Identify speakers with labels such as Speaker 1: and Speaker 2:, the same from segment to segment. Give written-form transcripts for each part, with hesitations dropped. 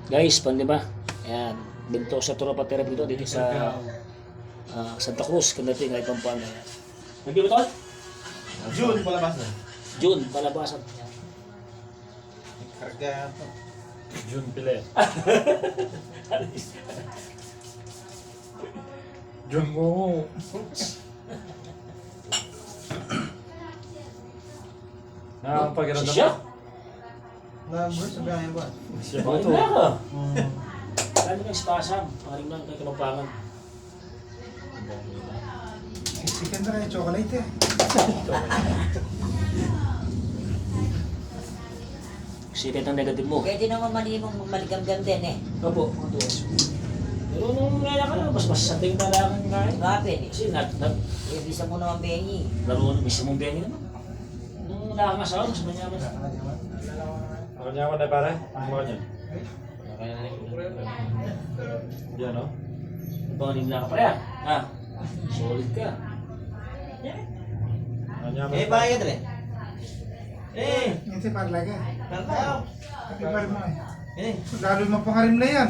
Speaker 1: Guys, pan di ba? Ayan, binto sa Tropa Therapy dito sa Santa Cruz, Candate, ngay Pampanga. Nagdi ba tol?
Speaker 2: June, palabas na.
Speaker 1: June, palabasan.
Speaker 2: Karga to.
Speaker 3: June Pile. June mo. Nakakapagiranda
Speaker 1: Siya?
Speaker 2: Bro, sabihan ba?
Speaker 3: Siya ba
Speaker 1: Bakit
Speaker 3: ito?
Speaker 1: na ka? Kaya ng spasm, paring lang kay Kamampangan.
Speaker 2: Chicken na rin, chocolate eh.
Speaker 1: Sikat ang negative mo.
Speaker 4: Pwede naman maligam-gam din eh.
Speaker 1: Opo, mga tuwas. Pero nung ngayon ka, mas sating na lang ang kain.
Speaker 4: Gapin eh.
Speaker 1: Kasi
Speaker 4: Ibisa mo naman bengi.
Speaker 1: laro na mismo mong bengi naman. Nung nakasawa, mas manyaman.
Speaker 3: Nakanyaman na pare? Ang mga niyan. Yan o.
Speaker 1: Pangin na ka pa rin. Ha? Solid ka.
Speaker 3: Nakanyaman
Speaker 2: Eh, bayad rin. Eh,
Speaker 5: Hindi parlaga.
Speaker 2: nantayaw.
Speaker 5: Tapi pa rin mo eh.
Speaker 2: Eh,
Speaker 5: Lalo mapangarim na yan.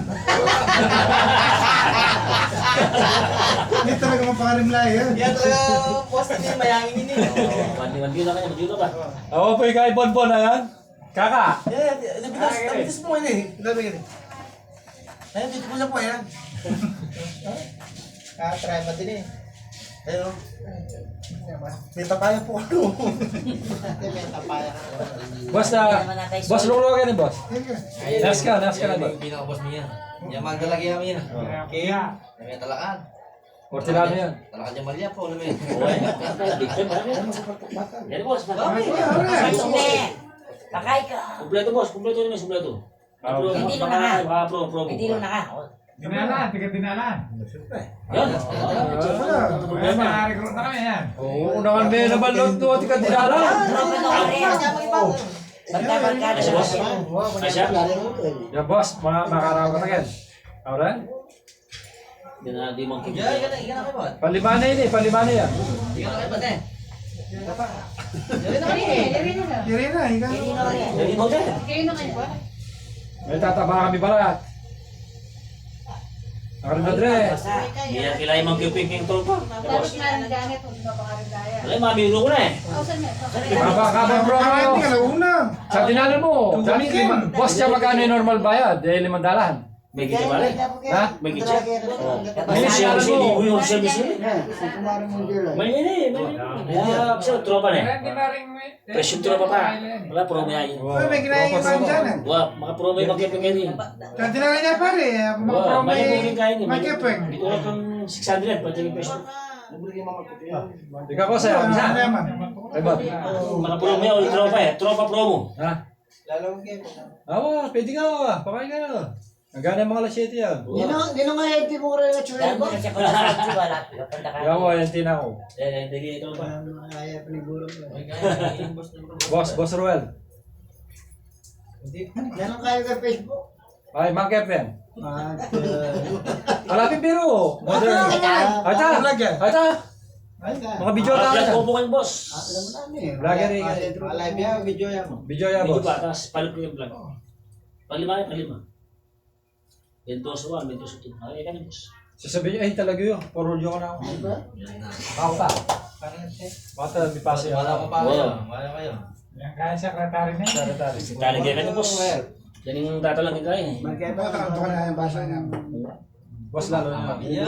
Speaker 5: Hindi talaga mapangarim na yan.
Speaker 2: yan talaga, boss na din, mayangin din eh.
Speaker 1: Mandi na kanya, mandi na ka.
Speaker 3: Ako po yung kay Bonbon na yan. Kaka!
Speaker 2: Nabitas mo yun eh. Dami ka rin. Ayun, dito ko lang po yan. Try pa din eh. Ayun. May tapaya po ako. May tapaya ka.
Speaker 3: Boss na, boss lolo ka ni boss. Nas ka na ba?
Speaker 6: Hindi na boss niya. Yan magdalagi namin yan.
Speaker 2: Kaya.
Speaker 6: May talakan.
Speaker 3: Hortilano yan.
Speaker 6: Talakan niya Maria po. Alam mo yun.
Speaker 1: Bigyan ba? Yan boss,
Speaker 2: Dami.
Speaker 4: Sume! Pakay ka!
Speaker 1: Kompleto boss, kompleto naman, kompleto.
Speaker 4: Hindi mo na ka.
Speaker 1: Pro.
Speaker 4: Hindi na ka.
Speaker 5: Dinalan, tiga dinalan.
Speaker 1: Yan.
Speaker 5: Nakarecruit na kami yan.
Speaker 3: Oo, naman may naman loob doon ka dinala.
Speaker 4: Tropa na ka rin. Barka-barka
Speaker 1: Ay, boss. Ay, siya.
Speaker 3: Yan boss, makaraw ka na yan. Alright?
Speaker 1: Di mong
Speaker 6: Yan,
Speaker 1: kikita.
Speaker 6: yan na kayo ba?
Speaker 3: Palimana yun eh, palimana yan.
Speaker 6: Yan na kayo ba eh?
Speaker 5: Kiri na, ikaw.
Speaker 4: Hindi na ka rin.
Speaker 1: Yan mo din.
Speaker 3: May tataba kami balat. Nakarimandre.
Speaker 1: Hindi yan kilay mong kiping tropa.
Speaker 7: Tapos meron ganit, kung papakarindaya.
Speaker 1: Wala, mabiro ko na eh.
Speaker 3: Kabang bro
Speaker 5: Bakit
Speaker 3: mo.
Speaker 5: hindi ka launa?
Speaker 3: Sa dinalo mo. Boss siya magkano yung normal bayad? Eh, 500.
Speaker 1: May gitsa ba rin?
Speaker 3: Ha?
Speaker 1: May gitsa? May
Speaker 3: Hindi,
Speaker 1: service
Speaker 3: ano
Speaker 1: yun,
Speaker 3: mo?
Speaker 1: yung service yun. May ini, may ini. Kaya, kasi tropa na eh. Presyo tropa pa. Wala, promo yan yun.
Speaker 5: Uy, may ginagawa dyan eh.
Speaker 1: Wah, mga promo yung magkiping kayo din.
Speaker 5: Kaya dinalan niya pare, mga
Speaker 1: Wah,
Speaker 5: pro
Speaker 1: may
Speaker 5: may
Speaker 1: booking kayo din.
Speaker 5: may kipeng.
Speaker 1: Dito lang pang 600, pati yung peso.
Speaker 3: Ikaw ko sa'yo.
Speaker 5: Ano
Speaker 3: Isa.
Speaker 5: naman?
Speaker 3: Ay ba?
Speaker 1: Mga promo yan, ulit tropa eh. Tropa promo.
Speaker 3: Ha?
Speaker 2: Lalo kayo.
Speaker 3: Awa, pwede ka. Pakain ka. Hanggang yung mga alas 7 yan.
Speaker 2: Hindi na nga hindi mo rin na tsura
Speaker 4: Dami na siya kung nasa wala. Punta ka.
Speaker 3: Ikaw mo, yan tina ko.
Speaker 1: Eh, hindi tropa.
Speaker 2: Kaya paniguro ko.
Speaker 3: Boss Ruel.
Speaker 2: Yan ang kaya ka Facebook.
Speaker 3: Ay, Mang Kevin. Alapin biro. Ata. Mga video
Speaker 1: Mga
Speaker 3: tayo.
Speaker 1: vlog po kayo, boss.
Speaker 3: Vlogger eh.
Speaker 2: Live yan, video yan.
Speaker 3: Video yan,
Speaker 1: Medyo
Speaker 3: boss.
Speaker 1: pa, tapos palit ko yung vlog. Palima yan, palima. Bentoso 1, Bentoso 2. Ay, ka na, boss.
Speaker 3: Sasabihin niyo, ay talaga yun. Porolyo ka na ako. Ako pa. Bata, may pasi
Speaker 6: Wala
Speaker 3: ako.
Speaker 6: ko pa kayo. Wala kayo.
Speaker 5: Yan kaya sekretary na.
Speaker 3: Secretary.
Speaker 1: Taligay ka na, boss. Yan yung tatalangin kayo eh.
Speaker 5: Matakanto ka na yung basa niya.
Speaker 3: Boss lalo na.
Speaker 6: Yan,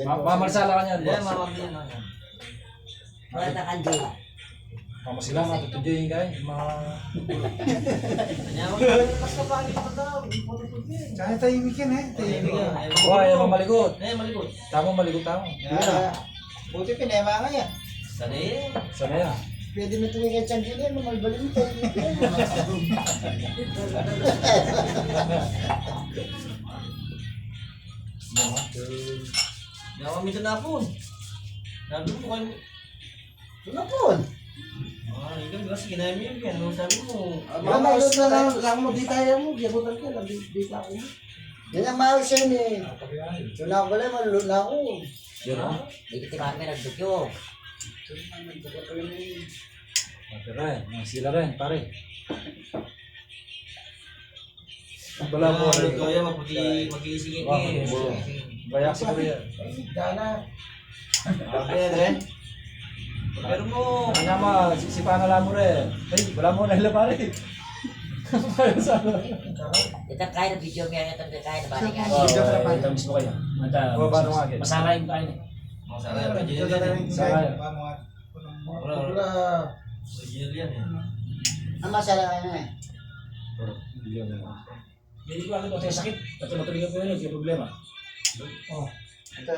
Speaker 3: Mamarsala ka niyan,
Speaker 6: yan,
Speaker 3: boss.
Speaker 6: mamamili na yan.
Speaker 4: Wala na kandi.
Speaker 3: Mamasila, matutudying kayo.
Speaker 6: Mas kapangit pa daw.
Speaker 5: Kaya tahimikin eh.
Speaker 3: Wah, yan mamaligot.
Speaker 6: Eh, malikot.
Speaker 3: Tamo maligot tamo.
Speaker 2: Buti pinema nga yan.
Speaker 6: Sanay.
Speaker 3: Sana yan.
Speaker 2: Pwede mo tuwing kay Changgilin, malbalin mo tayo.
Speaker 6: Nakami ito na po. Sabi mo kayo.
Speaker 2: Ano po?
Speaker 6: Ikaw ba? Sige na yun yan. Ano sabi mo?
Speaker 2: Mamayos na lang mo, di tayo mo. Giabutan ka lang, di ka ako. Yan ang maayos yan eh. Wala ko lang, malulot na ako.
Speaker 1: Yun, ha?
Speaker 4: Hindi kita kami nagdukyo.
Speaker 3: Mati rin. Sila rin, pare. Wala mo
Speaker 6: Ano
Speaker 3: rin.
Speaker 6: kaya mag-iisingin
Speaker 3: Wow,
Speaker 6: eh.
Speaker 3: wow. Bayak siguro yan.
Speaker 2: Dana.
Speaker 6: Okay, Dre. Pero mo.
Speaker 3: Kanya ma, sipa na lang mo rin. Ay, wala mo na hila pare.
Speaker 4: Kita kain ng video niya itong kain na balik
Speaker 1: Oh,
Speaker 4: ka.
Speaker 1: ito mismo kayo. Mata,
Speaker 3: Oh, paano nga, Gil?
Speaker 1: masala yung kain eh.
Speaker 6: Masarap.
Speaker 5: Dito
Speaker 6: Original
Speaker 5: na
Speaker 6: yan
Speaker 5: rin
Speaker 6: eh.
Speaker 3: Sarap.
Speaker 2: Wala.
Speaker 6: Original yan eh.
Speaker 2: Ang masala ka na eh.
Speaker 1: Hindi ko agad ito sakit. Pati matuloy ko yun, yung problema.
Speaker 2: Ito.